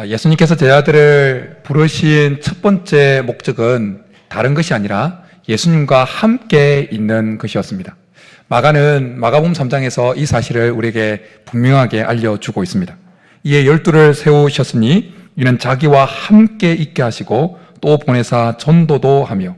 예수님께서 제자들을 부르신 첫 번째 목적은 다른 것이 아니라 예수님과 함께 있는 것이었습니다. 마가는 마가복음 3장에서 이 사실을 우리에게 분명하게 알려주고 있습니다. 이에 12를 세우셨으니 이는 자기와 함께 있게 하시고 또 보내사 전도도 하며,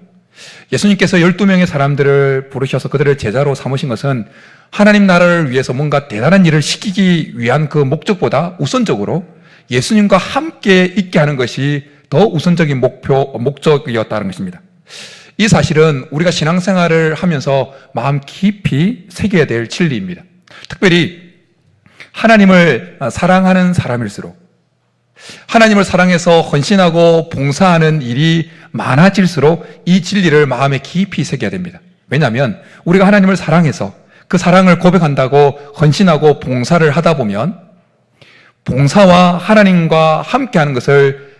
예수님께서 12명의 사람들을 부르셔서 그들을 제자로 삼으신 것은 하나님 나라를 위해서 뭔가 대단한 일을 시키기 위한 그 목적보다 우선적으로 예수님과 함께 있게 하는 것이 더 우선적인 목적이었다는 것입니다. 이 사실은 우리가 신앙생활을 하면서 마음 깊이 새겨야 될 진리입니다. 특별히 하나님을 사랑하는 사람일수록, 하나님을 사랑해서 헌신하고 봉사하는 일이 많아질수록 이 진리를 마음에 깊이 새겨야 됩니다. 왜냐하면 우리가 하나님을 사랑해서 그 사랑을 고백한다고 헌신하고 봉사를 하다 보면 봉사와 하나님과 함께하는 것을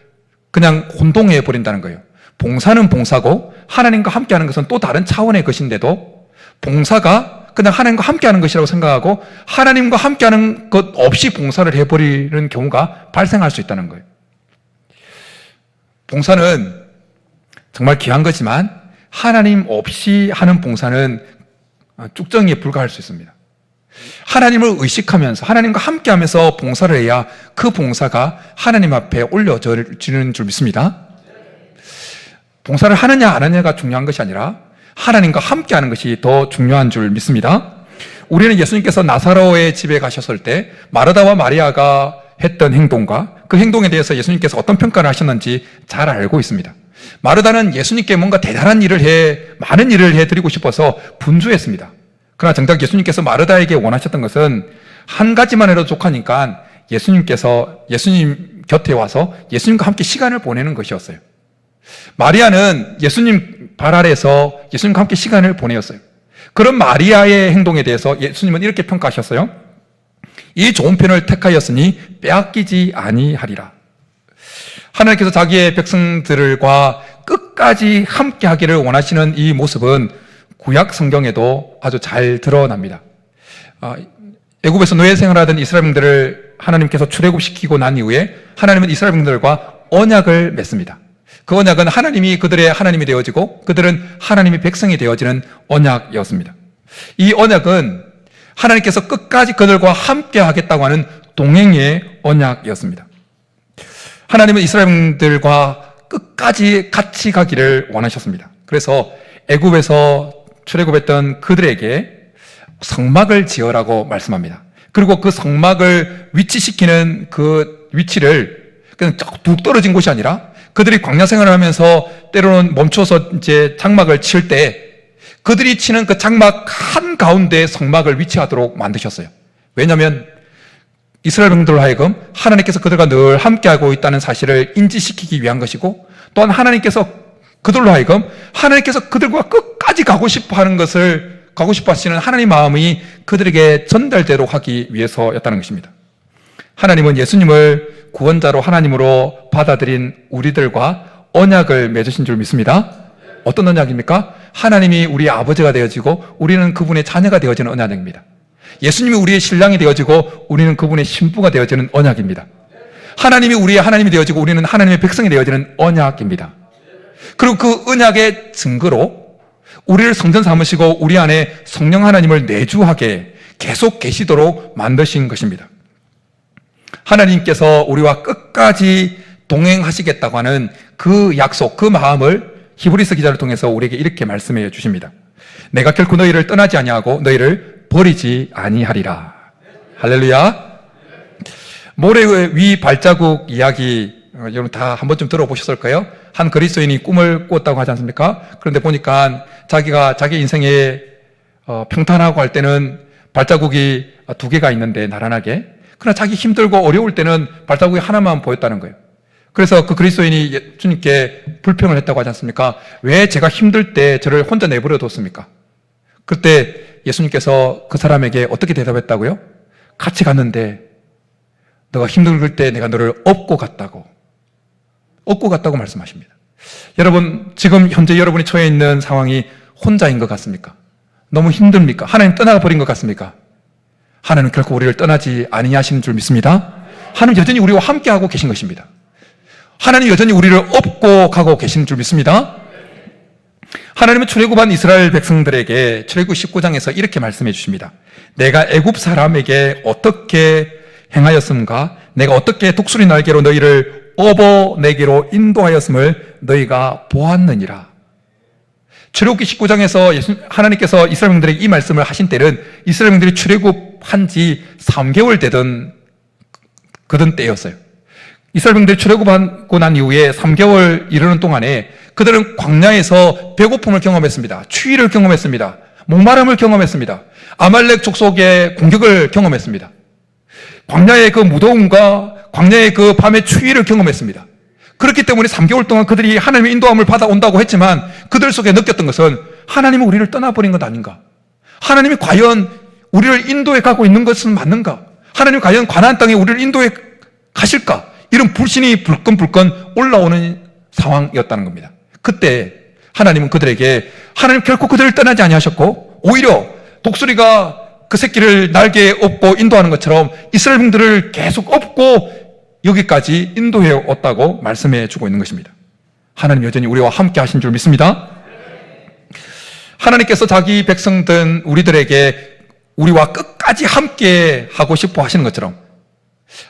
그냥 혼동해 버린다는 거예요. 봉사는 봉사고 하나님과 함께하는 것은 또 다른 차원의 것인데도 봉사가 그냥 하나님과 함께하는 것이라고 생각하고 하나님과 함께하는 것 없이 봉사를 해버리는 경우가 발생할 수 있다는 거예요. 봉사는 정말 귀한 거지만 하나님 없이 하는 봉사는 쭉정이에 불과할 수 있습니다. 하나님을 의식하면서 하나님과 함께하면서 봉사를 해야 그 봉사가 하나님 앞에 올려지는 줄 믿습니다. 봉사를 하느냐 안 하느냐가 중요한 것이 아니라 하나님과 함께하는 것이 더 중요한 줄 믿습니다. 우리는 예수님께서 나사로의 집에 가셨을 때 마르다와 마리아가 했던 행동과 그 행동에 대해서 예수님께서 어떤 평가를 하셨는지 잘 알고 있습니다. 마르다는 예수님께 뭔가 대단한 많은 일을 해드리고 싶어서 분주했습니다. 그러나 정작 예수님께서 마르다에게 원하셨던 것은 한 가지만 해도 족하니까 예수님 곁에 와서 예수님과 함께 시간을 보내는 것이었어요. 마리아는 예수님 발 아래에서 예수님과 함께 시간을 보내었어요. 그런 마리아의 행동에 대해서 예수님은 이렇게 평가하셨어요. 이 좋은 편을 택하였으니 빼앗기지 아니하리라. 하나님께서 자기의 백성들과 끝까지 함께 하기를 원하시는 이 모습은 구약 성경에도 아주 잘 드러납니다. 애굽에서 노예 생활하던 이스라엘민들을 하나님께서 출애굽시키고 난 이후에 하나님은 이스라엘민들과 언약을 맺습니다. 그 언약은 하나님이 그들의 하나님이 되어지고 그들은 하나님의 백성이 되어지는 언약이었습니다. 이 언약은 하나님께서 끝까지 그들과 함께 하겠다고 하는 동행의 언약이었습니다. 하나님은 이스라엘들과 끝까지 같이 가기를 원하셨습니다. 그래서 애굽에서 출애굽했던 그들에게 성막을 지어라고 말씀합니다. 그리고 그 성막을 위치시키는 그 위치를 그냥 뚝 떨어진 곳이 아니라 그들이 광야 생활을 하면서 때로는 멈춰서 이제 장막을 칠 때 그들이 치는 그 장막 한가운데 성막을 위치하도록 만드셨어요. 왜냐하면 이스라엘 백성들로 하여금 하나님께서 그들과 늘 함께하고 있다는 사실을 인지시키기 위한 것이고, 또한 하나님께서 그들로 하여금 하나님께서 그들과 끝까지 가고 싶어 하시는 하나님의 마음이 그들에게 전달되도록 하기 위해서였다는 것입니다. 하나님은 예수님을 구원자로 하나님으로 받아들인 우리들과 언약을 맺으신 줄 믿습니다. 어떤 언약입니까? 하나님이 우리의 아버지가 되어지고 우리는 그분의 자녀가 되어지는 언약입니다. 예수님이 우리의 신랑이 되어지고 우리는 그분의 신부가 되어지는 언약입니다. 하나님이 우리의 하나님이 되어지고 우리는 하나님의 백성이 되어지는 언약입니다. 그리고 그 언약의 증거로 우리를 성전 삼으시고 우리 안에 성령 하나님을 내주하게 계속 계시도록 만드신 것입니다. 하나님께서 우리와 끝까지 동행하시겠다고 하는 그 약속, 그 마음을 히브리서 기자를 통해서 우리에게 이렇게 말씀해 주십니다. 내가 결코 너희를 떠나지 아니하고 너희를 버리지 아니하리라. 할렐루야. 모래 위 발자국 이야기 여러분 다 한 번쯤 들어보셨을 거예요. 한 그리스도인이 꿈을 꿨다고 하지 않습니까? 그런데 보니까 자기가 자기 인생에 평탄하고 할 때는 발자국이 2개가 있는데 나란하게, 그러나 자기 힘들고 어려울 때는 발자국이 하나만 보였다는 거예요. 그래서 그 그리스도인이 주님께 불평을 했다고 하지 않습니까? 왜 제가 힘들 때 저를 혼자 내버려 뒀습니까? 그때 예수님께서 그 사람에게 어떻게 대답했다고요? 같이 갔는데 너가 힘들 때 내가 너를 업고 갔다고 말씀하십니다. 여러분, 지금 현재 여러분이 처해 있는 상황이 혼자인 것 같습니까? 너무 힘듭니까? 하나님 떠나버린 것 같습니까? 하나님 결코 우리를 떠나지 아니하시는 줄 믿습니다. 하나님 여전히 우리와 함께하고 계신 것입니다. 하나님 여전히 우리를 업고 가고 계시는 줄 믿습니다. 하나님은 출애굽한 이스라엘 백성들에게 출애굽 19장에서 이렇게 말씀해 주십니다. 내가 애굽 사람에게 어떻게 행하였음과 내가 어떻게 독수리 날개로 너희를 업어내기로 인도하였음을 너희가 보았느니라. 출애굽기 19장에서 하나님께서 이스라엘 백성들에게 이 말씀을 하신 때는 이스라엘 백성들이 출애굽한 지 3개월 되던 그던 때였어요. 이스라엘 백성들이 출애굽하고 난 이후에 3개월 이르는 동안에 그들은 광야에서 배고픔을 경험했습니다. 추위를 경험했습니다. 목마름을 경험했습니다. 아말렉 족속의 공격을 경험했습니다. 광야의 그 무더움과 광야의 그 밤의 추위를 경험했습니다. 그렇기 때문에 3개월 동안 그들이 하나님의 인도함을 받아온다고 했지만 그들 속에 느꼈던 것은 하나님은 우리를 떠나버린 것 아닌가? 하나님이 과연 우리를 인도해 가고 있는 것은 맞는가? 하나님이 과연 가나안 땅에 우리를 인도해 가실까? 이런 불신이 불끈불끈 올라오는 상황이었다는 겁니다. 그때 하나님은 그들에게 하나님 결코 그들을 떠나지 아니하셨고 오히려 독수리가 그 새끼를 날개에 업고 인도하는 것처럼 이스라엘 백성들을 계속 업고 여기까지 인도해 왔다고 말씀해 주고 있는 것입니다. 하나님 여전히 우리와 함께 하신 줄 믿습니다. 하나님께서 자기 백성들 우리들에게 우리와 끝까지 함께 하고 싶어 하시는 것처럼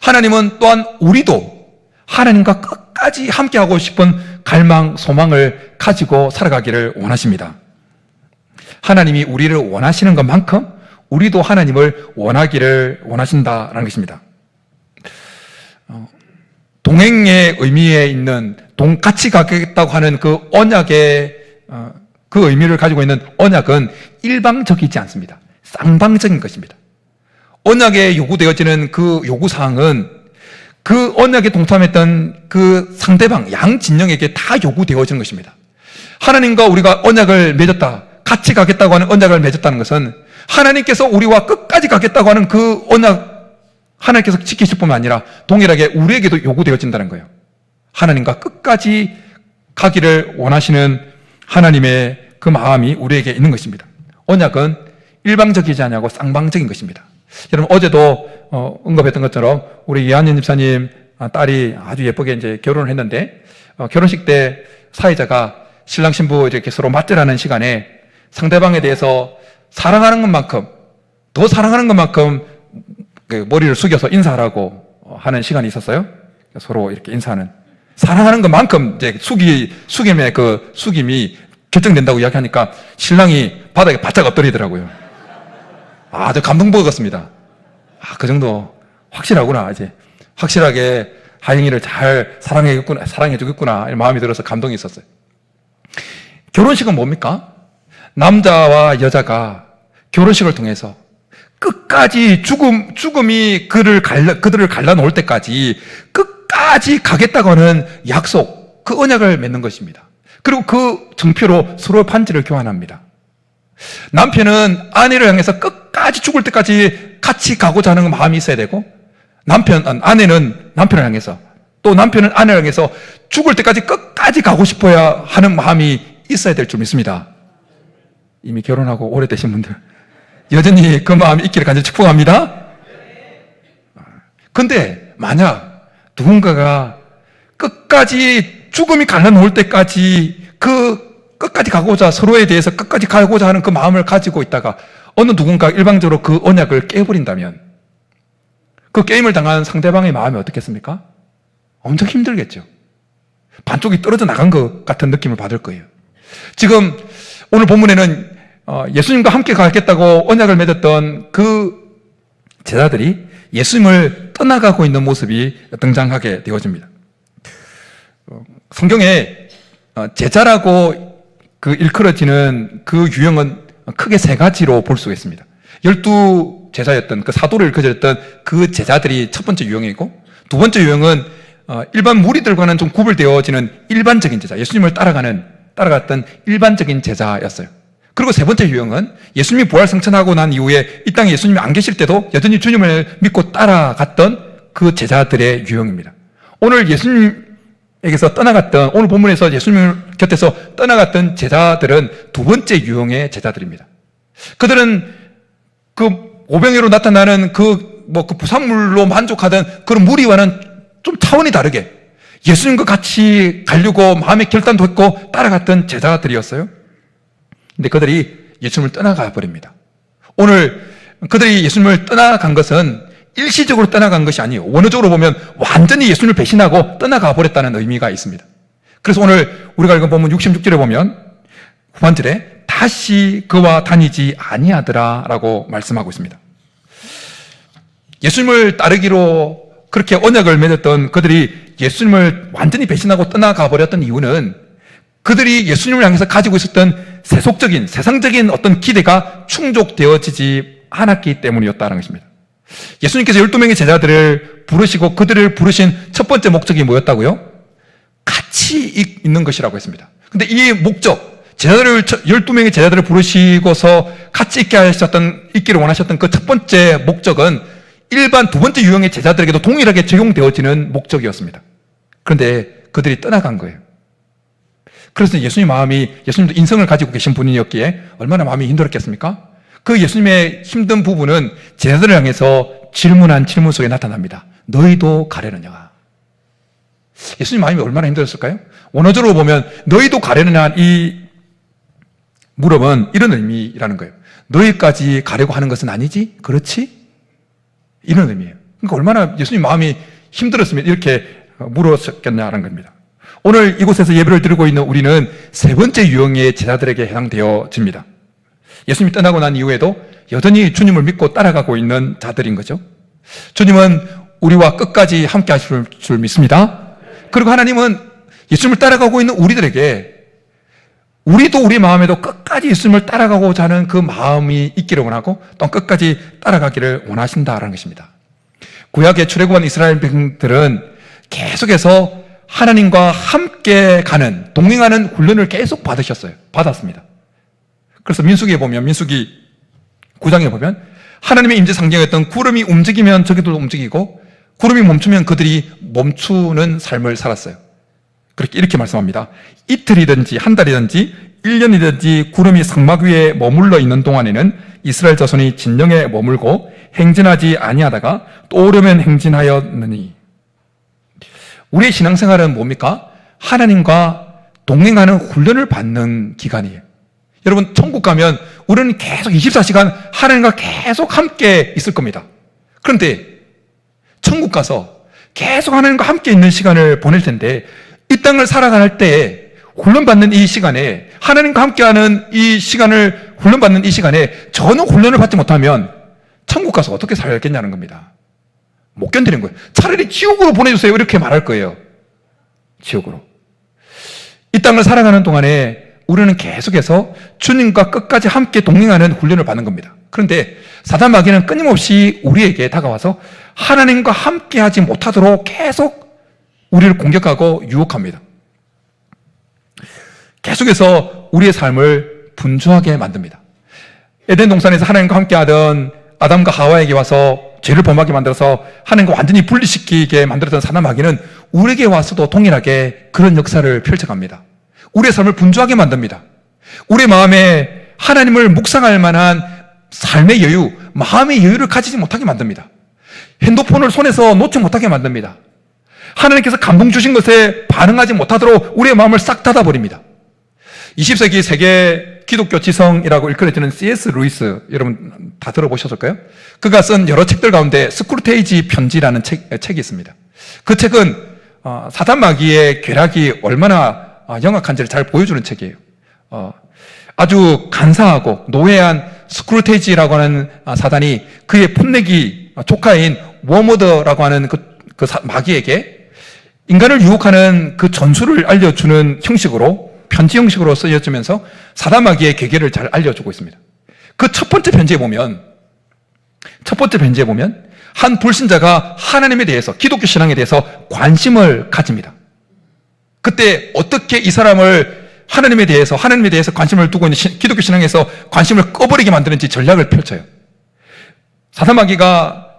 하나님은 또한 우리도 하나님과 끝까지 함께 하고 싶은 갈망, 소망을 가지고 살아가기를 원하십니다. 하나님이 우리를 원하시는 것만큼 우리도 하나님을 원하기를 원하신다라는 것입니다. 동행의 의미에 있는 같이 가겠다고 하는 그 언약의 그 의미를 가지고 있는 언약은 일방적이지 않습니다. 쌍방적인 것입니다. 언약에 요구되어지는 그 요구사항은 그 언약에 동참했던 그 상대방, 양 진영에게 다 요구되어지는 것입니다. 하나님과 우리가 언약을 맺었다, 같이 가겠다고 하는 언약을 맺었다는 것은 하나님께서 우리와 끝까지 가겠다고 하는 그 언약 하나님께서 지키실 뿐만 아니라 동일하게 우리에게도 요구되어진다는 거예요. 하나님과 끝까지 가기를 원하시는 하나님의 그 마음이 우리에게 있는 것입니다. 언약은 일방적이지 않냐고 쌍방적인 것입니다. 여러분 어제도 언급했던 것처럼 우리 이한연 집사님 딸이 아주 예쁘게 이제 결혼을 했는데 결혼식 때 사회자가 신랑 신부 이렇게 서로 맞대라는 시간에 상대방에 대해서 사랑하는 것만큼 더 사랑하는 것만큼 머리를 숙여서 인사하라고 하는 시간이 있었어요. 서로 이렇게 인사하는 사랑하는 것만큼 이제 숙임의 그 숙임이 결정된다고 이야기하니까 신랑이 바닥에 바짝 엎드리더라고요. 아주 감동받았습니다. 그 정도 확실하구나. 이제 확실하게 하영이를 잘 사랑해주겠구나 이런 마음이 들어서 감동이 있었어요. 결혼식은 뭡니까? 남자와 여자가 결혼식을 통해서 끝까지 죽음이 그들을 갈라놓을 때까지 끝까지 가겠다고 하는 약속, 그 언약을 맺는 것입니다. 그리고 그 정표로 서로의 반지를 교환합니다. 남편은 아내를 향해서 끝까지 죽을 때까지 같이 가고자 하는 마음이 있어야 되고 아내는 남편을 향해서 또 남편은 아내를 향해서 죽을 때까지 끝까지 가고 싶어야 하는 마음이 있어야 될 줄 믿습니다. 이미 결혼하고 오래되신 분들 여전히 그 마음이 있기를 간절히 축복합니다. 근데 만약 누군가가 끝까지 죽음이 갈라놓을 때까지 끝까지 가고자 서로에 대해서 끝까지 가고자 하는 그 마음을 가지고 있다가 어느 누군가 일방적으로 그 언약을 깨버린다면 그 게임을 당한 상대방의 마음이 어떻겠습니까? 엄청 힘들겠죠. 반쪽이 떨어져 나간 것 같은 느낌을 받을 거예요. 지금 오늘 본문에는 예수님과 함께 가겠다고 언약을 맺었던 그 제자들이 예수님을 떠나가고 있는 모습이 등장하게 되어집니다. 성경에 제자라고 그 일컬어지는 그 유형은 크게 세 가지로 볼 수가 있습니다. 12제자였던 그 사도를 일컬어졌던 그 제자들이 첫 번째 유형이고, 두 번째 유형은 일반 무리들과는 좀 구별되어지는 일반적인 제자, 예수님을 따라갔던 일반적인 제자였어요. 그리고 세 번째 유형은 예수님이 부활 승천하고 난 이후에 이 땅에 예수님이 안 계실 때도 여전히 주님을 믿고 따라갔던 그 제자들의 유형입니다. 오늘 예수님에게서 떠나갔던, 오늘 본문에서 예수님 곁에서 떠나갔던 제자들은 두 번째 유형의 제자들입니다. 그들은 그 오병이로 나타나는 그 그 부산물로 만족하던 그런 무리와는 좀 차원이 다르게 예수님과 같이 가려고 마음의 결단도 했고 따라갔던 제자들이었어요. 근데 그들이 예수님을 떠나가 버립니다. 오늘 그들이 예수님을 떠나간 것은 일시적으로 떠나간 것이 아니에요. 원어적으로 보면 완전히 예수님을 배신하고 떠나가 버렸다는 의미가 있습니다. 그래서 오늘 우리가 읽은 본문 66절에 보면 후반절에 다시 그와 다니지 아니하더라 라고 말씀하고 있습니다. 예수님을 따르기로 그렇게 언약을 맺었던 그들이 예수님을 완전히 배신하고 떠나가 버렸던 이유는 그들이 예수님을 향해서 가지고 있었던 세속적인, 세상적인 어떤 기대가 충족되어지지 않았기 때문이었다는 것입니다. 예수님께서 12명의 제자들을 부르시고 그들을 부르신 첫 번째 목적이 뭐였다고요? 같이 있는 것이라고 했습니다. 근데 이 목적, 12명의 제자들을 부르시고서 같이 있기를 원하셨던 그 첫 번째 목적은 일반 두 번째 유형의 제자들에게도 동일하게 적용되어지는 목적이었습니다. 그런데 그들이 떠나간 거예요. 그래서 예수님도 인성을 가지고 계신 분이었기에 얼마나 마음이 힘들었겠습니까? 그 예수님의 힘든 부분은 제자들을 향해서 질문한 질문 속에 나타납니다. 너희도 가려느냐? 예수님 마음이 얼마나 힘들었을까요? 원어적으로 보면 너희도 가려느냐 이 물음은 이런 의미라는 거예요. 너희까지 가려고 하는 것은 아니지? 그렇지? 이런 의미예요. 그러니까 얼마나 예수님 마음이 힘들었으면 이렇게 물었겠냐는 겁니다. 오늘 이곳에서 예배를 드리고 있는 우리는 세 번째 유형의 제자들에게 해당되어집니다. 예수님이 떠나고 난 이후에도 여전히 주님을 믿고 따라가고 있는 자들인 거죠. 주님은 우리와 끝까지 함께 하실 줄 믿습니다. 그리고 하나님은 예수님을 따라가고 있는 우리들에게 우리도 우리 마음에도 끝까지 예수님을 따라가고자 하는 그 마음이 있기를 원하고 또 끝까지 따라가기를 원하신다라는 것입니다. 구약에 출애굽한 이스라엘 백성들은 계속해서 하나님과 함께 가는, 동행하는 훈련을 계속 받았습니다. 그래서 민수기에 보면, 민수기 9장에 보면 하나님의 임재 상징했던 구름이 움직이면 저기도 움직이고 구름이 멈추면 그들이 멈추는 삶을 살았어요. 그렇게 이렇게 말씀합니다. 이틀이든지 한 달이든지 1년이든지 구름이 성막 위에 머물러 있는 동안에는 이스라엘 자손이 진영에 머물고 행진하지 아니하다가 또 오려면 행진하였느니. 우리의 신앙생활은 뭡니까? 하나님과 동행하는 훈련을 받는 기간이에요. 여러분 천국 가면 우리는 계속 24시간 하나님과 계속 함께 있을 겁니다. 그런데 천국 가서 계속 하나님과 함께 있는 시간을 보낼 텐데 이 땅을 살아갈 때 훈련받는 이 시간에 하나님과 함께하는 이 시간을 훈련받는 이 시간에 전혀 훈련을 받지 못하면 천국 가서 어떻게 살겠냐는 겁니다. 못 견디는 거예요. 차라리 지옥으로 보내주세요 이렇게 말할 거예요. 지옥으로. 이 땅을 살아가는 동안에 우리는 계속해서 주님과 끝까지 함께 동행하는 훈련을 받는 겁니다. 그런데 사단 마귀는 끊임없이 우리에게 다가와서 하나님과 함께하지 못하도록 계속 우리를 공격하고 유혹합니다. 계속해서 우리의 삶을 분주하게 만듭니다. 에덴 동산에서 하나님과 함께하던 아담과 하와에게 와서 죄를 범하게 만들어서 하나님과 완전히 분리시키게 만들었던 사단 마귀는 우리에게 와서도 동일하게 그런 역사를 펼쳐갑니다. 우리의 삶을 분주하게 만듭니다. 우리의 마음에 하나님을 묵상할 만한 삶의 여유, 마음의 여유를 가지지 못하게 만듭니다. 핸드폰을 손에서 놓지 못하게 만듭니다. 하나님께서 감동 주신 것에 반응하지 못하도록 우리의 마음을 싹 닫아버립니다. 20세기 세계 기독교 지성이라고 일컬어지는 C.S. 루이스, 여러분 다 들어보셨을까요? 그가 쓴 여러 책들 가운데 스크루테이지 편지라는 책이 있습니다. 그 책은 사단 마귀의 괴락이 얼마나 영악한지를 잘 보여주는 책이에요. 아주 간사하고 노예한 스크루테이지라고 하는 사단이 그의 풋내기 조카인 워머더라고 하는 그 마귀에게 인간을 유혹하는 그 전술을 알려주는 형식으로 편지 형식으로 쓰여지면서 사단 마귀의 계계를 잘 알려주고 있습니다. 그 첫 번째 편지에 보면 한 불신자가 하나님에 대해서, 기독교 신앙에 대해서 관심을 가집니다. 그때 어떻게 이 사람을 하나님에 대해서 관심을 두고 있는 기독교 신앙에서 관심을 꺼버리게 만드는지 전략을 펼쳐요. 사단 마귀가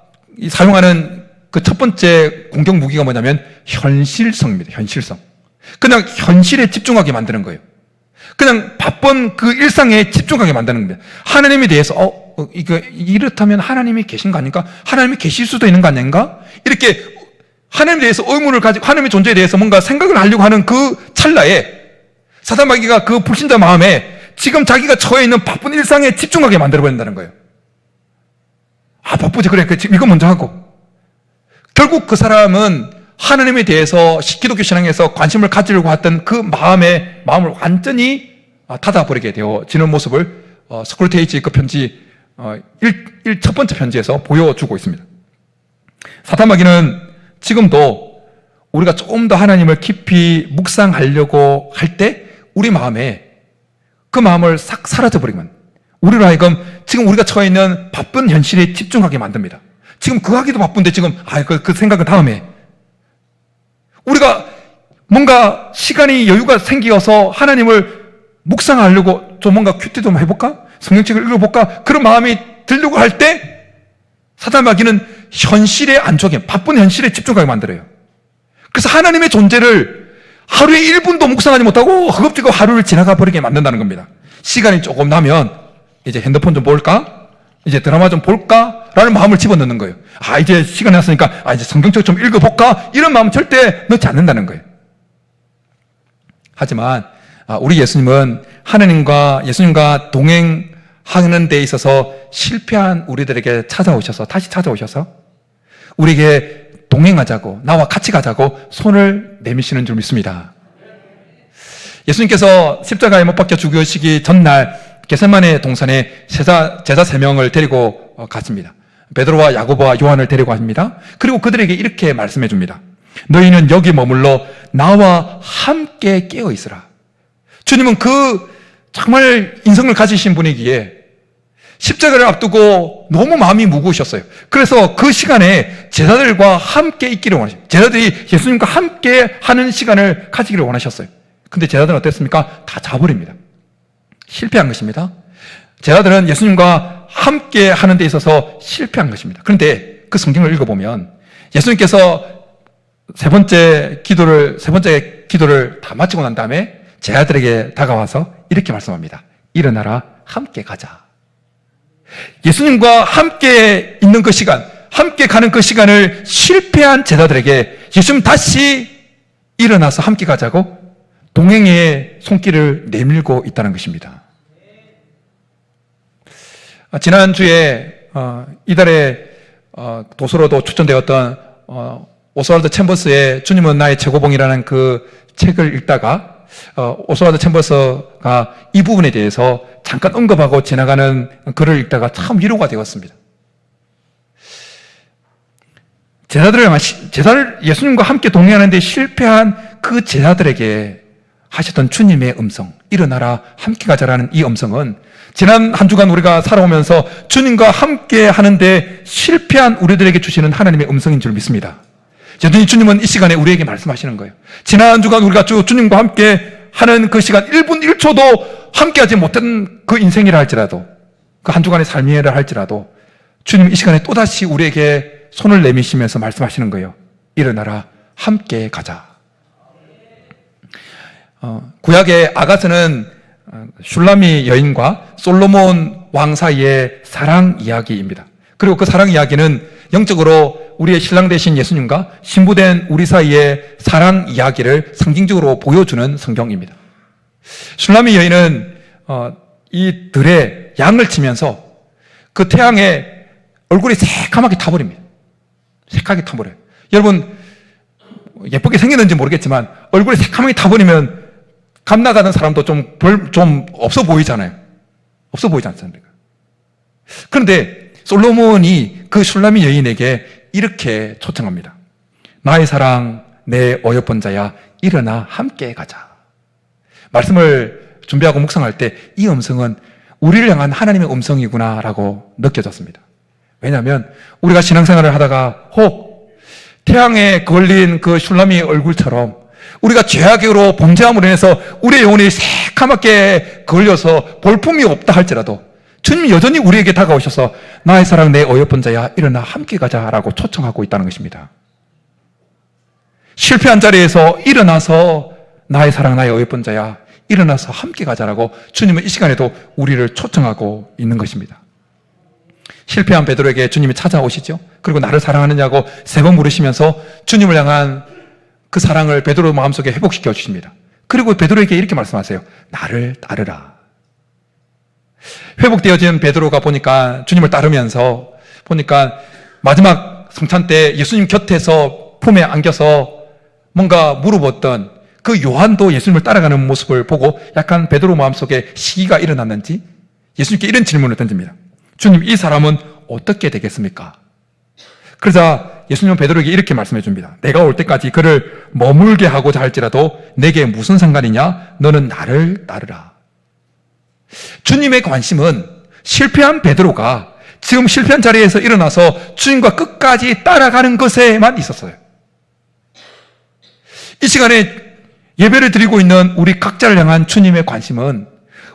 사용하는 그 첫 번째 공격 무기가 뭐냐면 현실성입니다. 현실성. 그냥 현실에 집중하게 만드는 거예요. 그냥 바쁜 그 일상에 집중하게 만드는 겁니다. 하나님에 대해서 이렇다면 하나님이 계신 거 아닌가? 하나님이 계실 수도 있는 거 아닌가? 이렇게 하나님에 대해서 의문을 가지고 하나님의 존재에 대해서 뭔가 생각을 하려고 하는 그 찰나에 사단 마귀가 그 불신자 마음에 지금 자기가 처해 있는 바쁜 일상에 집중하게 만들어버린다는 거예요. 바쁘지. 그래. 이거 먼저 하고. 결국 그 사람은 하나님에 대해서 기독교 신앙에서 관심을 가지려고 했던 그 마음을 완전히 닫아버리게 되어지는 모습을 스콜테이지 그 편지 첫 번째 편지에서 보여주고 있습니다. 사단 마귀는 지금도 우리가 조금 더 하나님을 깊이 묵상하려고 할 때 우리 마음에 그 마음을 싹 사라져버리면 우리로 하여금 지금 우리가 처해 있는 바쁜 현실에 집중하게 만듭니다. 지금 그 하기도 바쁜데 지금 그 생각은 다음에 우리가 뭔가 시간이 여유가 생겨서 하나님을 묵상하려고 좀 뭔가 큐티 좀 해볼까? 성경책을 읽어볼까? 그런 마음이 들려고 할 때 사단 마귀는 현실의 안쪽에 바쁜 현실에 집중하게 만들어요. 그래서 하나님의 존재를 하루에 1분도 묵상하지 못하고 허겁지겁 하루를 지나가 버리게 만든다는 겁니다. 시간이 조금 나면 이제 핸드폰 좀 볼까? 이제 드라마 좀 볼까? 라는 마음을 집어넣는 거예요. 이제 시간이 났으니까 이제 성경책 좀 읽어볼까? 이런 마음 절대 넣지 않는다는 거예요. 하지만 우리 예수님은 예수님과 동행하는 데 있어서 실패한 우리들에게 다시 찾아오셔서 우리에게 동행하자고, 나와 같이 가자고 손을 내미시는 줄 믿습니다. 예수님께서 십자가에 못 박혀 죽으시기 전날 겟세마네 동산에 제자 3명을 데리고 갔습니다. 베드로와 야고보와 요한을 데리고 갑니다. 그리고 그들에게 이렇게 말씀해 줍니다. 너희는 여기 머물러 나와 함께 깨어 있으라. 주님은 정말 인성을 가지신 분이기에 십자가를 앞두고 너무 마음이 무거우셨어요. 그래서 그 시간에 제자들과 함께 있기를 원하셨어요. 제자들이 예수님과 함께 하는 시간을 가지기를 원하셨어요. 근데 제자들은 어땠습니까? 다 자버립니다. 실패한 것입니다. 제자들은 예수님과 함께 하는 데 있어서 실패한 것입니다. 그런데 그 성경을 읽어보면 예수님께서 세 번째 기도를 다 마치고 난 다음에 제자들에게 다가와서 이렇게 말씀합니다. 일어나라, 함께 가자. 예수님과 함께 있는 그 시간, 함께 가는 그 시간을 실패한 제자들에게 예수님 다시 일어나서 함께 가자고 동행의 손길을 내밀고 있다는 것입니다. 지난주에 이달에 도서로도 추천되었던 오스왈드 챔버스의 주님은 나의 최고봉이라는 그 책을 읽다가 오스왈드 챔버스가 이 부분에 대해서 잠깐 언급하고 지나가는 글을 읽다가 참 위로가 되었습니다. 예수님과 함께 동행하는데 실패한 그 제자들에게 하셨던 주님의 음성, 일어나라 함께 가자라는 이 음성은 지난 한 주간 우리가 살아오면서 주님과 함께 하는데 실패한 우리들에게 주시는 하나님의 음성인 줄 믿습니다. 여전히 주님은 이 시간에 우리에게 말씀하시는 거예요. 지난 주간 우리가 주님과 함께 하는 그 시간 1분 1초도 함께 하지 못한 그 인생이라 할지라도 그 한 주간의 삶이라 할지라도 주님 이 시간에 또다시 우리에게 손을 내미시면서 말씀하시는 거예요. 일어나라 함께 가자. 구약의 아가스는 슐라미 여인과 솔로몬 왕 사이의 사랑 이야기입니다. 그리고 그 사랑 이야기는 영적으로 우리의 신랑 되신 예수님과 신부된 우리 사이의 사랑 이야기를 상징적으로 보여주는 성경입니다. 슐라미 여인은 이 들에 양을 치면서 그 태양에 얼굴이 새카맣게 타버립니다. 새카맣게 타버려요. 여러분 예쁘게 생겼는지 모르겠지만 얼굴이 새카맣게 타버리면 감 나가는 사람도 좀 없어 보이잖아요. 없어 보이지 않습니까? 그런데 솔로몬이 그 슐라미 여인에게 이렇게 초청합니다. 나의 사랑, 내 어여쁜 자야, 일어나 함께 가자. 말씀을 준비하고 묵상할 때 이 음성은 우리를 향한 하나님의 음성이구나라고 느껴졌습니다. 왜냐하면 우리가 신앙생활을 하다가 혹 태양에 걸린 그 슐라미 얼굴처럼 우리가 죄악으로 범죄함으로 인해서 우리의 영혼이 새카맣게 걸려서 볼품이 없다 할지라도 주님이 여전히 우리에게 다가오셔서 나의 사랑 내 어여쁜 자야 일어나 함께 가자라고 초청하고 있다는 것입니다. 실패한 자리에서 일어나서 나의 사랑 나의 어여쁜 자야 일어나서 함께 가자라고 주님은 이 시간에도 우리를 초청하고 있는 것입니다. 실패한 베드로에게 주님이 찾아오시죠. 그리고 나를 사랑하느냐고 3번 물으시면서 주님을 향한 그 사랑을 베드로 마음속에 회복시켜 주십니다. 그리고 베드로에게 이렇게 말씀하세요. 나를 따르라. 회복되어진 베드로가 보니까 주님을 따르면서 보니까 마지막 성찬 때 예수님 곁에서 품에 안겨서 뭔가 물어봤던 그 요한도 예수님을 따라가는 모습을 보고 약간 베드로 마음속에 시기가 일어났는지 예수님께 이런 질문을 던집니다. 주님, 이 사람은 어떻게 되겠습니까? 그러자 예수님은 베드로에게 이렇게 말씀해 줍니다. 내가 올 때까지 그를 머물게 하고자 할지라도 내게 무슨 상관이냐? 너는 나를 따르라. 주님의 관심은 실패한 베드로가 지금 실패한 자리에서 일어나서 주님과 끝까지 따라가는 것에만 있었어요. 이 시간에 예배를 드리고 있는 우리 각자를 향한 주님의 관심은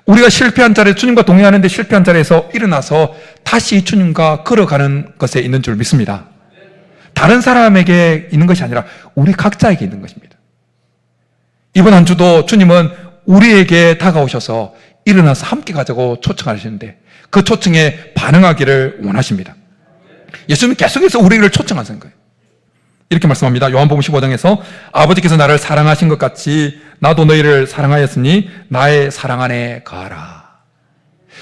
우리가 실패한 자리에 주님과 동행하는데 실패한 자리에서 일어나서 다시 주님과 걸어가는 것에 있는 줄 믿습니다. 다른 사람에게 있는 것이 아니라 우리 각자에게 있는 것입니다. 이번 한 주도 주님은 우리에게 다가오셔서 일어나서 함께 가자고 초청하시는데 그 초청에 반응하기를 원하십니다. 예수님은 계속해서 우리를 초청하시는 거예요. 이렇게 말씀합니다. 요한복음 15장에서 아버지께서 나를 사랑하신 것 같이 나도 너희를 사랑하였으니 나의 사랑 안에 거하라.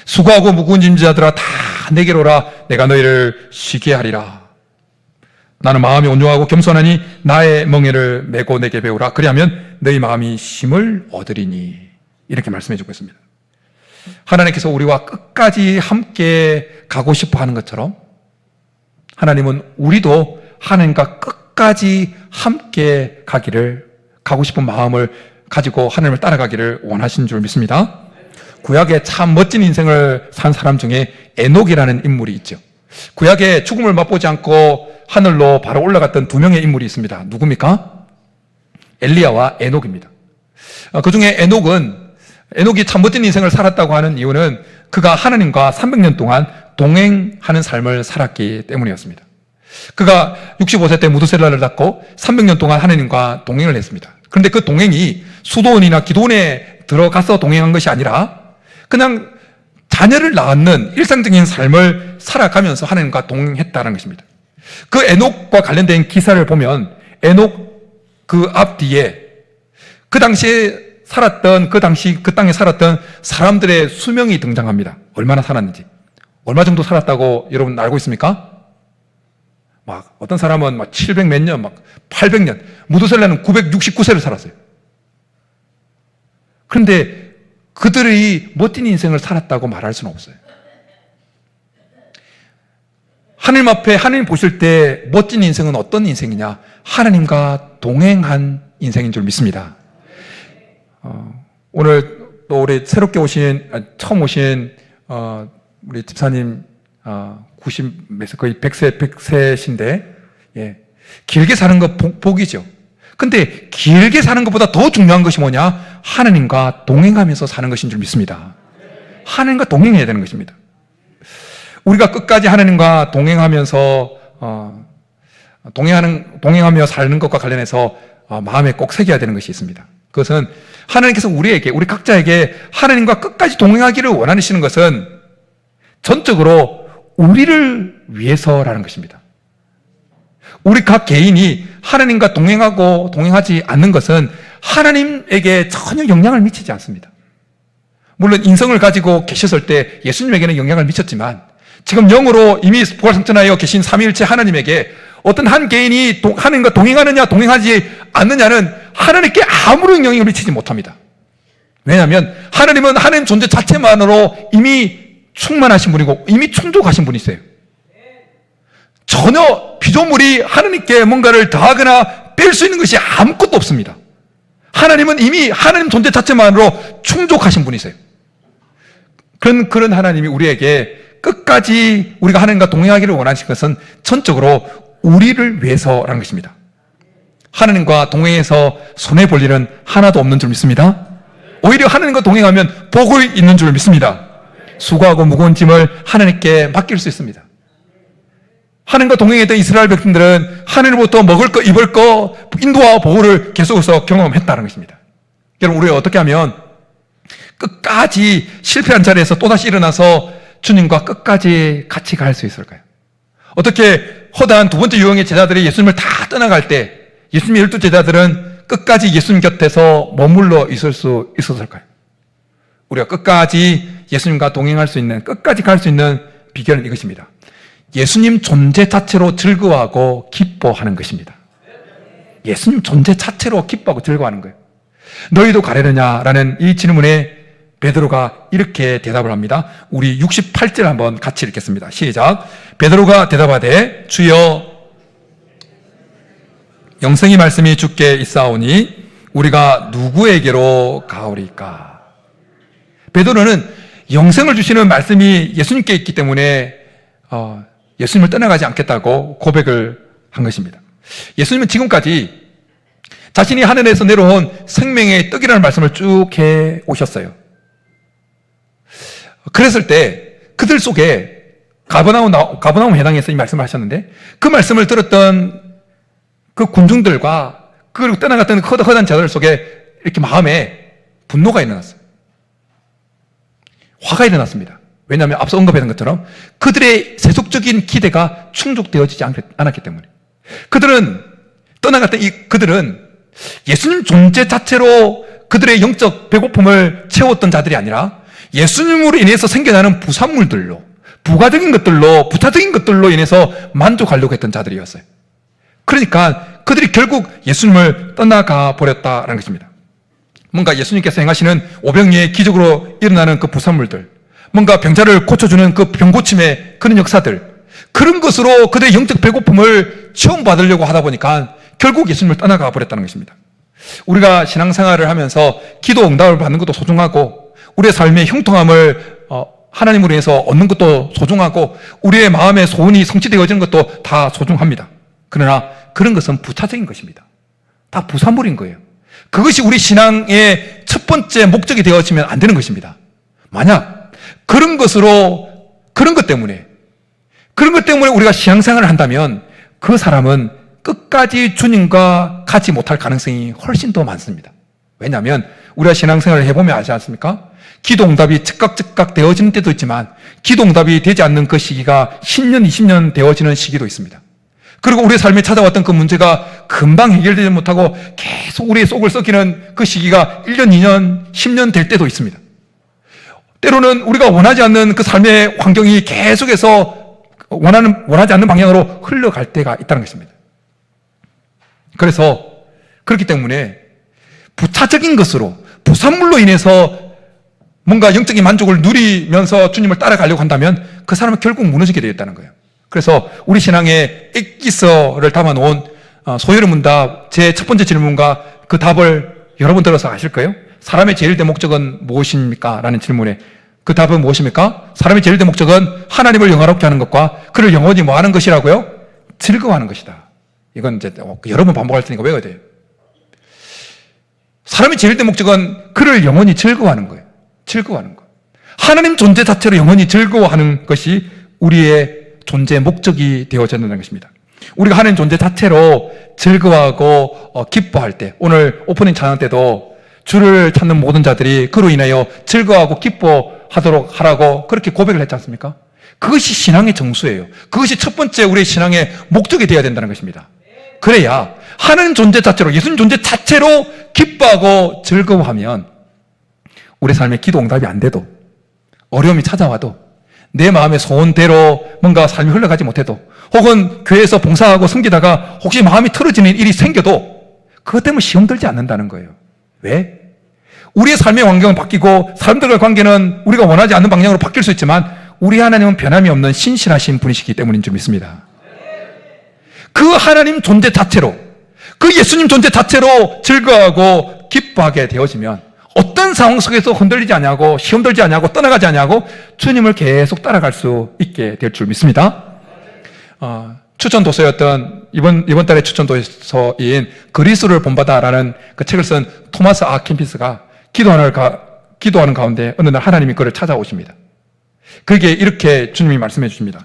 수고하고 무거운 짐자들아 다 내게로 오라. 내가 너희를 쉬게 하리라. 나는 마음이 온유하고 겸손하니 나의 멍에를 메고 내게 배우라. 그리하면 너희 마음이 쉼을 얻으리니. 이렇게 말씀해 주고 있습니다. 하나님께서 우리와 끝까지 함께 가고 싶어 하는 것처럼 하나님은 우리도 하나님과 끝까지 함께 가고 싶은 마음을 가지고 하나님을 따라가기를 원하신 줄 믿습니다. 구약에 참 멋진 인생을 산 사람 중에 에녹이라는 인물이 있죠. 구약에 죽음을 맛보지 않고 하늘로 바로 올라갔던 2명의 인물이 있습니다. 누굽니까? 엘리야와 에녹입니다. 그 중에 에녹이 참 멋진 인생을 살았다고 하는 이유는 그가 하나님과 300년 동안 동행하는 삶을 살았기 때문이었습니다. 그가 65세 때 무드셀라를 낳고 300년 동안 하나님과 동행을 했습니다. 그런데 그 동행이 수도원이나 기도원에 들어가서 동행한 것이 아니라 그냥 자녀를 낳는 일상적인 삶을 살아가면서 하나님과 동행했다는 것입니다. 그 에녹과 관련된 기사를 보면 에녹 그 앞뒤에 그 당시에 그 땅에 살았던 사람들의 수명이 등장합니다. 얼마나 살았는지. 얼마 정도 살았다고 여러분 알고 있습니까? 막 어떤 사람은 막 700 몇 년, 막 800년. 무드셀라는 969세를 살았어요. 그런데 그들이 멋진 인생을 살았다고 말할 수는 없어요. 하나님 앞에 하나님 보실 때 멋진 인생은 어떤 인생이냐? 하나님과 동행한 인생인 줄 믿습니다. 오늘 또 우리 새롭게 처음 오신 우리 집사님 90몇 거의 100세신데 길게 사는 거 복이죠. 근데 길게 사는 것보다 더 중요한 것이 뭐냐? 하나님과 동행하면서 사는 것인 줄 믿습니다. 하나님과 동행해야 되는 것입니다. 우리가 끝까지 하나님과 동행하면서 동행하며 사는 것과 관련해서 마음에 꼭 새겨야 되는 것이 있습니다. 그것은 하나님께서 우리 각자에게 하나님과 끝까지 동행하기를 원하시는 것은 전적으로 우리를 위해서라는 것입니다. 우리 각 개인이 하나님과 동행하고 동행하지 않는 것은 하나님에게 전혀 영향을 미치지 않습니다. 물론 인성을 가지고 계셨을 때 예수님에게는 영향을 미쳤지만 지금 영으로 이미 부활승천하여 계신 삼위일체 하나님에게 어떤 한 개인이 하나님과 동행하느냐 동행하지 않느냐는 하나님께 아무런 영향을 미치지 못합니다. 왜냐하면 하나님은 하나님 존재 자체만으로 이미 충만하신 분이고 이미 충족하신 분이세요. 전혀 피조물이 하나님께 뭔가를 더하거나 뺄 수 있는 것이 아무것도 없습니다. 하나님은 이미 하나님 존재 자체만으로 충족하신 분이세요. 그런 하나님이 우리에게 끝까지 우리가 하나님과 동행하기를 원하신 것은 전적으로 우리를 위해서라는 것입니다. 하나님과 동행해서 손해볼 일은 하나도 없는 줄 믿습니다. 오히려 하나님과 동행하면 복이 있는 줄 믿습니다. 수고하고 무거운 짐을 하나님께 맡길 수 있습니다. 하나님과 동행했던 이스라엘 백성들은 하나님으로부터 먹을 거, 입을 거, 인도와 보호를 계속해서 경험했다는 것입니다. 여러분, 우리가 어떻게 하면 끝까지 실패한 자리에서 또다시 일어나서 주님과 끝까지 같이 갈 수 있을까요? 어떻게 허다한 두 번째 유형의 제자들이 예수님을 다 떠나갈 때 예수님의 12 제자들은 끝까지 예수님 곁에서 머물러 있을 수 있었을까요? 우리가 끝까지 예수님과 동행할 수 있는, 끝까지 갈 수 있는 비결은 이것입니다. 예수님 존재 자체로 즐거워하고 기뻐하는 것입니다. 예수님 존재 자체로 기뻐하고 즐거워하는 거예요. 너희도 가려느냐라는 이 질문에 베드로가 이렇게 대답을 합니다. 우리 68절 한번 같이 읽겠습니다. 시작. 베드로가 대답하되 주여 영생의 말씀이 주께 있사오니 우리가 누구에게로 가오리까? 베드로는 영생을 주시는 말씀이 예수님께 있기 때문에 예수님을 떠나가지 않겠다고 고백을 한 것입니다. 예수님은 지금까지 자신이 하늘에서 내려온 생명의 떡이라는 말씀을 쭉 해 오셨어요. 그랬을 때 그들 속에 가버나움 회당에서 이 말씀을 하셨는데 그 말씀을 들었던 그 군중들과 그리고 떠나갔던 허다한 자들 속에 이렇게 마음에 분노가 일어났어요. 화가 일어났습니다. 왜냐하면 앞서 언급했던 것처럼 그들의 세속적인 기대가 충족되어지지 않았기 때문에 그들은 떠나갔던 그들은 예수님 존재 자체로 그들의 영적 배고픔을 채웠던 자들이 아니라 예수님으로 인해서 생겨나는 부산물들로 부가적인 것들로 부차적인 것들로 인해서 만족하려고 했던 자들이었어요. 그러니까 그들이 결국 예수님을 떠나가 버렸다는 것입니다. 뭔가 예수님께서 행하시는 오병이의 기적으로 일어나는 그 부산물들, 뭔가 병자를 고쳐주는 그 병고침의 그런 역사들, 그런 것으로 그들의 영적 배고픔을 체험받으려고 하다 보니까 결국 예수님을 떠나가 버렸다는 것입니다. 우리가 신앙생활을 하면서 기도 응답을 받는 것도 소중하고 우리의 삶의 형통함을 하나님으로 인해서 얻는 것도 소중하고 우리의 마음의 소원이 성취되어지는 것도 다 소중합니다. 그러나 그런 것은 부차적인 것입니다. 다 부산물인 거예요. 그것이 우리 신앙의 첫 번째 목적이 되어지면 안 되는 것입니다. 만약 그런 것 때문에 우리가 신앙생활을 한다면 그 사람은 끝까지 주님과 같이 못할 가능성이 훨씬 더 많습니다. 왜냐하면 우리가 신앙생활을 해보면 알지 않습니까? 기도응답이 즉각 되어지는 때도 있지만 기도응답이 되지 않는 그 시기가 10년, 20년 되어지는 시기도 있습니다. 그리고 우리의 삶에 찾아왔던 그 문제가 금방 해결되지 못하고 계속 우리의 속을 썩이는 그 시기가 1년, 2년, 10년 될 때도 있습니다. 때로는 우리가 원하지 않는 그 삶의 환경이 계속해서 원하지 않는 방향으로 흘러갈 때가 있다는 것입니다. 그래서 그렇기 때문에 부차적인 것으로 부산물로 인해서 뭔가 영적인 만족을 누리면서 주님을 따라가려고 한다면 그 사람은 결국 무너지게 되겠다는 거예요. 그래서 우리 신앙에 엑기서를 담아놓은 소요의 문답 제 첫 번째 질문과 그 답을 여러분 들어서 아실 거예요? 사람의 제일 된 목적은 무엇입니까? 라는 질문에 그 답은 무엇입니까? 사람의 제일 된 목적은 하나님을 영화롭게 하는 것과 그를 영원히 뭐 하는 것이라고요? 즐거워하는 것이다. 이건 이제 여러 번 반복할 테니까 외워야 돼요. 사람의 제일 된 목적은 그를 영원히 즐거워하는 거예요. 즐거워하는 거. 하나님 존재 자체로 영원히 즐거워하는 것이 우리의 존재 목적이 되어져야 된다는 것입니다. 우리가 하나님 존재 자체로 즐거워하고 기뻐할 때, 오늘 오프닝 찬양 때도 주를 찾는 모든 자들이 그로 인하여 즐거워하고 기뻐하도록 하라고 그렇게 고백을 했지 않습니까? 그것이 신앙의 정수예요. 그것이 첫 번째 우리의 신앙의 목적이 되어야 된다는 것입니다. 그래야 하나님 존재 자체로, 예수님 존재 자체로 기뻐하고 즐거워하면 우리 삶에 기도 응답이 안 돼도, 어려움이 찾아와도, 내 마음의 소원대로 뭔가 삶이 흘러가지 못해도, 혹은 교회에서 봉사하고 섬기다가 혹시 마음이 틀어지는 일이 생겨도 그것 때문에 시험 들지 않는다는 거예요. 왜? 우리의 삶의 환경은 바뀌고 사람들과의 관계는 우리가 원하지 않는 방향으로 바뀔 수 있지만 우리 하나님은 변함이 없는 신실하신 분이시기 때문인 줄 믿습니다. 그 하나님 존재 자체로, 그 예수님 존재 자체로 즐거워하고 기뻐하게 되어지면 어떤 상황 속에서 흔들리지 않냐고, 시험 들지 않냐고, 떠나가지 않냐고 주님을 계속 따라갈 수 있게 될 줄 믿습니다. 추천 도서였던 이번 달의 추천 도서인 그리스도를 본받아라는 그 책을 쓴 토마스 아 캠피스가 기도하는 가운데 어느 날 하나님이 그를 찾아오십니다. 그게 이렇게 주님이 말씀해 주십니다.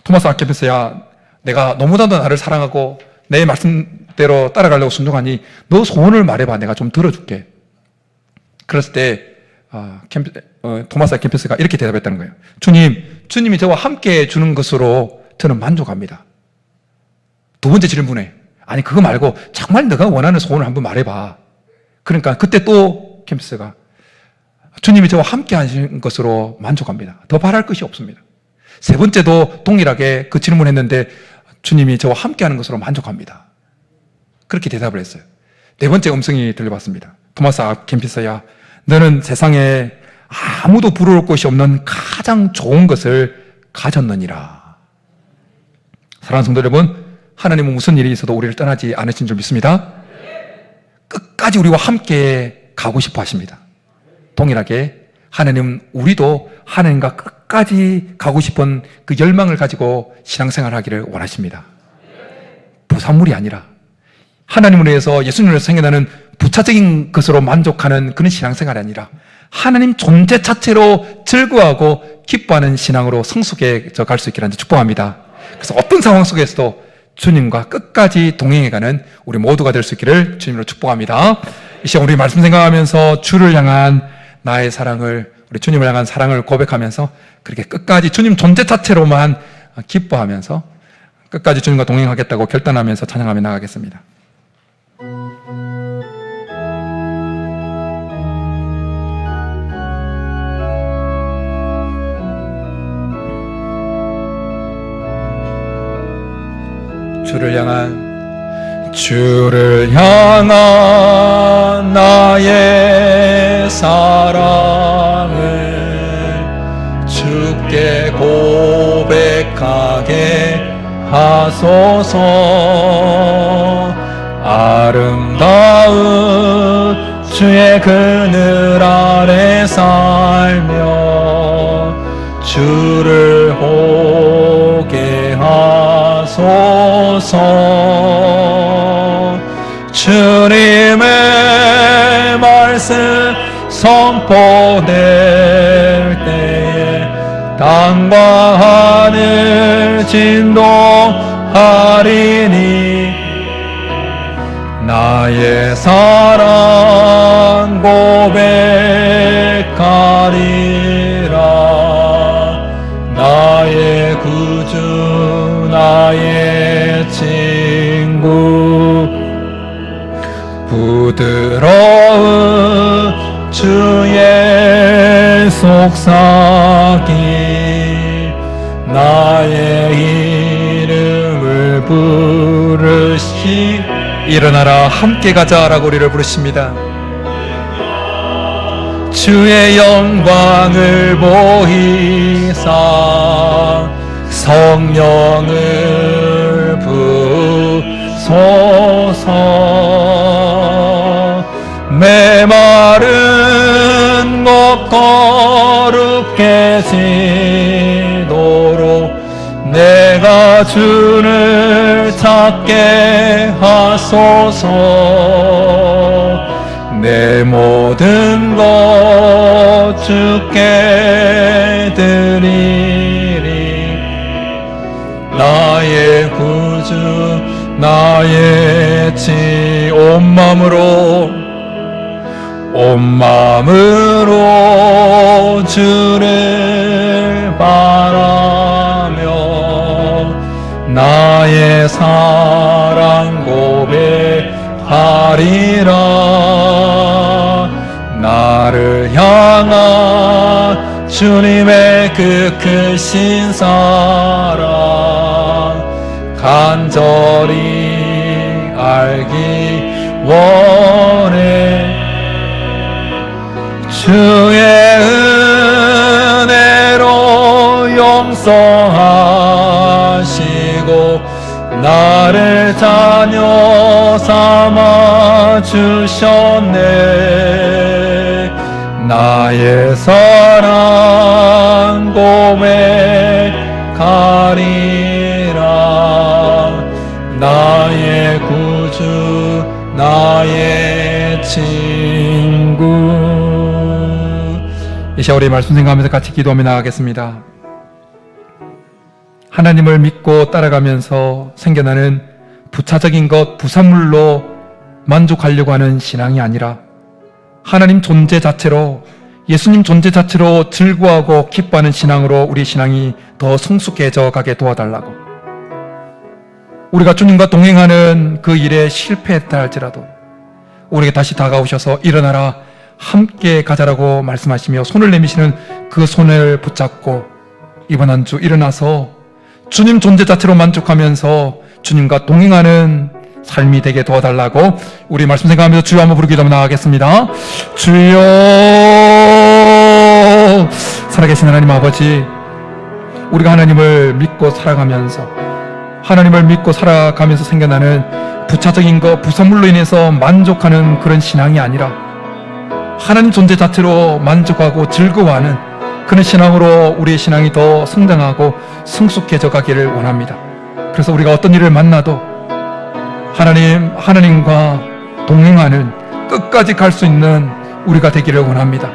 토마스 아 캠피스야, 내가 너무나도 나를 사랑하고 내 말씀대로 따라가려고 순종하니 너 소원을 말해봐. 내가 좀 들어줄게. 그랬을 때 토마스 캠퍼스가 이렇게 대답했다는 거예요. 주님이 저와 함께 주는 것으로 저는 만족합니다. 두 번째 질문에, 아니 그거 말고 정말 너가 원하는 소원을 한번 말해봐. 그러니까 그때 또 캠퍼스가 주님이 저와 함께 하시는 것으로 만족합니다. 더 바랄 것이 없습니다. 세 번째도 동일하게 그 질문했는데 주님이 저와 함께 하는 것으로 만족합니다. 그렇게 대답을 했어요. 네 번째 음성이 들려봤습니다. 토마스 캠퍼스야, 너는 세상에 아무도 부러울 곳이 없는 가장 좋은 것을 가졌느니라. 사랑하는 성도 여러분, 하나님은 무슨 일이 있어도 우리를 떠나지 않으신 줄 믿습니다. 끝까지 우리와 함께 가고 싶어 하십니다. 동일하게 하나님은 우리도 하나님과 끝까지 가고 싶은 그 열망을 가지고 신앙생활을 하기를 원하십니다. 부산물이 아니라 하나님을 위해서, 예수님을 위해서 생겨나는 부차적인 것으로 만족하는 그런 신앙생활이 아니라 하나님 존재 자체로 즐거워하고 기뻐하는 신앙으로 성숙해져 갈 수 있기를 축복합니다. 그래서 어떤 상황 속에서도 주님과 끝까지 동행해가는 우리 모두가 될 수 있기를 주님으로 축복합니다. 이 시간 우리 말씀 생각하면서 주를 향한 나의 사랑을, 우리 주님을 향한 사랑을 고백하면서 그렇게 끝까지 주님 존재 자체로만 기뻐하면서 끝까지 주님과 동행하겠다고 결단하면서 찬양하며 나가겠습니다. 주를 향한 나의 사랑을 주께 고백하게 하소서. 아름다운 주의 그늘 아래 살며 주를 보게 하소서. 주님의 말씀 선포될 때에 땅과 하늘 진동하리니 나의 사랑 고백하리라. 나의 구주 나의 친구 부드러운 주의 속삭임 나의 이름을 부르시. 일어나라 함께 가자라고 우리를 부르십니다. 주의 영광을 보이사 성령을 부소서. 메마른 곳 거룩게 지도록 내가 주를 찾게 하소서. 내 모든 것 주께 드리리. 나의 구주 나의 온 마음으로 주를 바라며 나의 사랑 고백하리라. 나를 향한 주님의 그 크신 사랑 간절히 알기 원해. 주의 은혜로 용서하시고 나를 자녀 삼아 주셨네. 나의 사랑 고백하리라. 나의 구주 나의 친구. 이 시간 우리 말씀 생각하면서 같이 기도하며 나가겠습니다. 하나님을 믿고 따라가면서 생겨나는 부차적인 것, 부산물로 만족하려고 하는 신앙이 아니라 하나님 존재 자체로 예수님 존재 자체로 즐거워하고 기뻐하는 신앙으로 우리 신앙이 더 성숙해져 가게 도와달라고, 우리가 주님과 동행하는 그 일에 실패했다 할지라도 우리에게 다시 다가오셔서 일어나라, 함께 가자라고 말씀하시며 손을 내미시는 그 손을 붙잡고 이번 한 주 일어나서 주님 존재 자체로 만족하면서 주님과 동행하는 삶이 되게 도와달라고 우리 말씀 생각하면서 주여 한번 부르기도 나가겠습니다. 주여, 살아계신 하나님 아버지, 우리가 하나님을 믿고 살아가면서 생겨나는 부차적인 것, 부산물로 인해서 만족하는 그런 신앙이 아니라 하나님 존재 자체로 만족하고 즐거워하는 그런 신앙으로 우리의 신앙이 더 성장하고 성숙해져 가기를 원합니다. 그래서 우리가 어떤 일을 만나도 하나님과 동행하는, 끝까지 갈 수 있는 우리가 되기를 원합니다.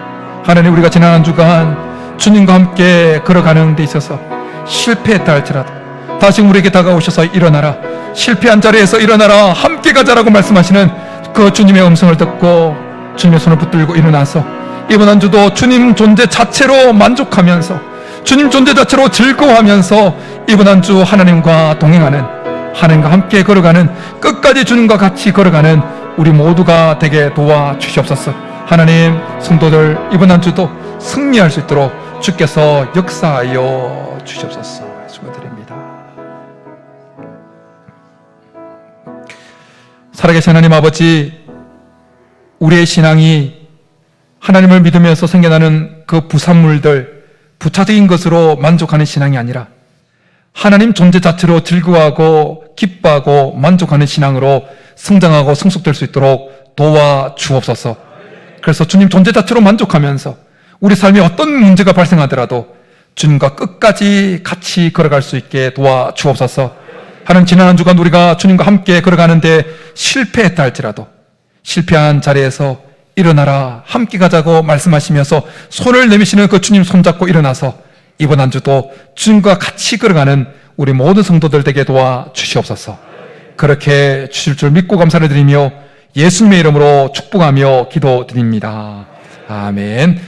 하나님, 우리가 지난 한 주간 주님과 함께 걸어가는 데 있어서 실패했다 할지라도 다시 우리에게 다가오셔서 일어나라, 실패한 자리에서 일어나라, 함께 가자라고 말씀하시는 그 주님의 음성을 듣고 주님의 손을 붙들고 일어나서 이번 한 주도 주님 존재 자체로 만족하면서, 주님 존재 자체로 즐거워하면서 이번 한 주 하나님과 동행하는, 하나님과 함께 걸어가는, 끝까지 주님과 같이 걸어가는 우리 모두가 되게 도와주시옵소서. 하나님, 성도들 이번 한 주도 승리할 수 있도록 주께서 역사하여 주시옵소서. 축원드립니다. 살아계신 하나님 아버지, 우리의 신앙이 하나님을 믿으면서 생겨나는 그 부산물들, 부차적인 것으로 만족하는 신앙이 아니라 하나님 존재 자체로 즐거워하고 기뻐하고 만족하는 신앙으로 성장하고 성숙될 수 있도록 도와주옵소서. 그래서 주님 존재 자체로 만족하면서 우리 삶에 어떤 문제가 발생하더라도 주님과 끝까지 같이 걸어갈 수 있게 도와주옵소서. 하나님, 지난 한 주간 우리가 주님과 함께 걸어가는데 실패했다 할지라도 실패한 자리에서 일어나라, 함께 가자고 말씀하시면서 손을 내미시는 그 주님 손잡고 일어나서 이번 한 주도 주님과 같이 걸어가는 우리 모든 성도들 되게 도와주시옵소서. 그렇게 주실 줄 믿고 감사를 드리며 예수님의 이름으로 축복하며 기도드립니다. 아멘.